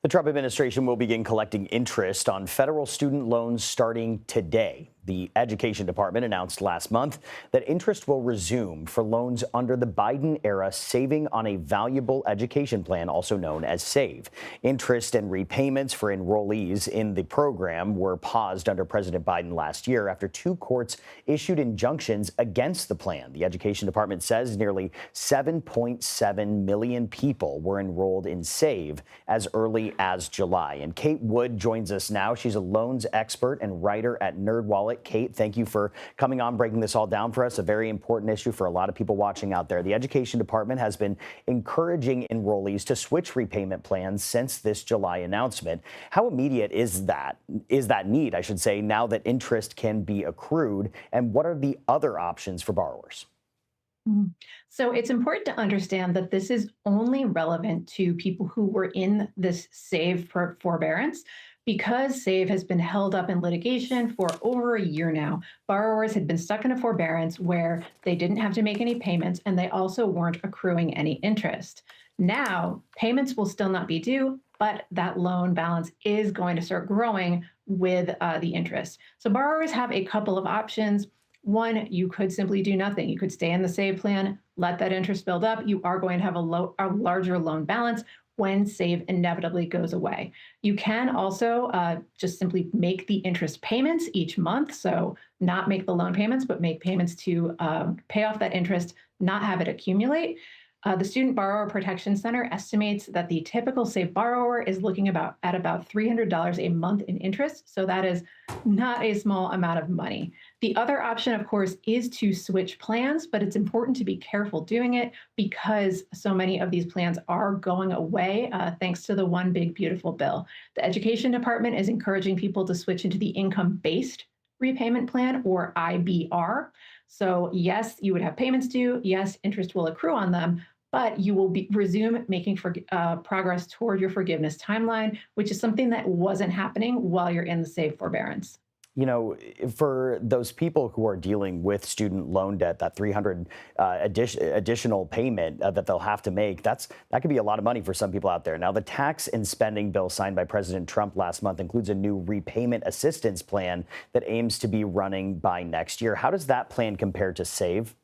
The Trump administration will begin collecting interest on federal student loans starting today. The Education Department announced last month that interest will resume for loans under the Biden-era Saving on a Valuable Education Plan, also known as SAVE. Interest and repayments for enrollees in the program were paused under President Biden last year after two courts issued injunctions against the plan. The Education Department says nearly 7.7 million people were enrolled in SAVE as early as July. And Kate Wood joins us now. She's a loans expert and writer at NerdWallet. Kate, thank you for coming on, breaking this all down for us. A very important issue for a lot of people watching out there. The Education Department has been encouraging enrollees to switch repayment plans since this July announcement. How immediate is that need, I should say, now that interest can be accrued? And what are the other options for borrowers? So it's important to understand that this is only relevant to people who were in this SAVE forbearance. Because SAVE has been held up in litigation for over a year now, borrowers had been stuck in a forbearance where they didn't have to make any payments and they also weren't accruing any interest. Now, payments will still not be due, but that loan balance is going to start growing with the interest. So borrowers have a couple of options. One, you could simply do nothing. You could stay in the SAVE plan, let that interest build up. You are going to have a larger loan balance when SAVE inevitably goes away. You can also just simply make the interest payments each month. So not make the loan payments, but make payments to pay off that interest, not have it accumulate. The Student Borrower Protection Center estimates that the typical SAVE borrower is looking at about $300 a month in interest. So that is not a small amount of money. The other option, of course, is to switch plans, but it's important to be careful doing it because so many of these plans are going away thanks to the One Big Beautiful Bill. The Education Department is encouraging people to switch into the income-based repayment plan, or IBR. So yes, you would have payments due. Yes, interest will accrue on them, but you will resume making progress toward your forgiveness timeline, which is something that wasn't happening while you're in the SAVE forbearance. You know, for those people who are dealing with student loan debt, that 300 additional payment that they'll have to make, that could be a lot of money for some people out there. Now, the tax and spending bill signed by President Trump last month includes a new repayment assistance plan that aims to be running by next year. How does that plan compare to SAVE?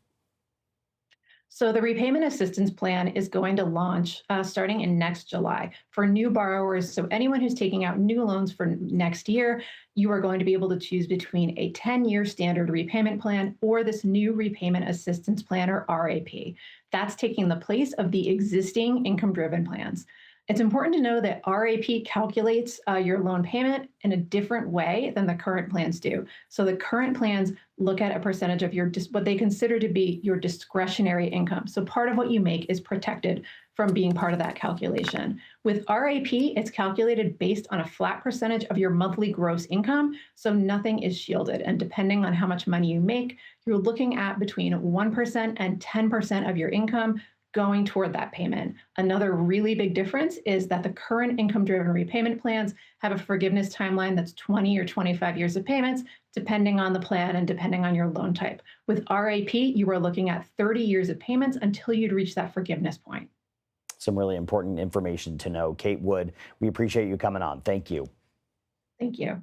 So the repayment assistance plan is going to launch starting in next July for new borrowers. So anyone who's taking out new loans for next year, you are going to be able to choose between a 10-year standard repayment plan or this new repayment assistance plan, or RAP. That's taking the place of the existing income-driven plans. It's important to know that RAP calculates your loan payment in a different way than the current plans do. So the current plans look at a percentage of what they consider to be your discretionary income. So part of what you make is protected from being part of that calculation. With RAP, it's calculated based on a flat percentage of your monthly gross income, so nothing is shielded. And depending on how much money you make, you're looking at between 1% and 10% of your income going toward that payment. Another really big difference is that the current income-driven repayment plans have a forgiveness timeline that's 20 or 25 years of payments, depending on the plan and depending on your loan type. With RAP, you are looking at 30 years of payments until you'd reach that forgiveness point. Some really important information to know. Kate Wood, we appreciate you coming on. Thank you. Thank you.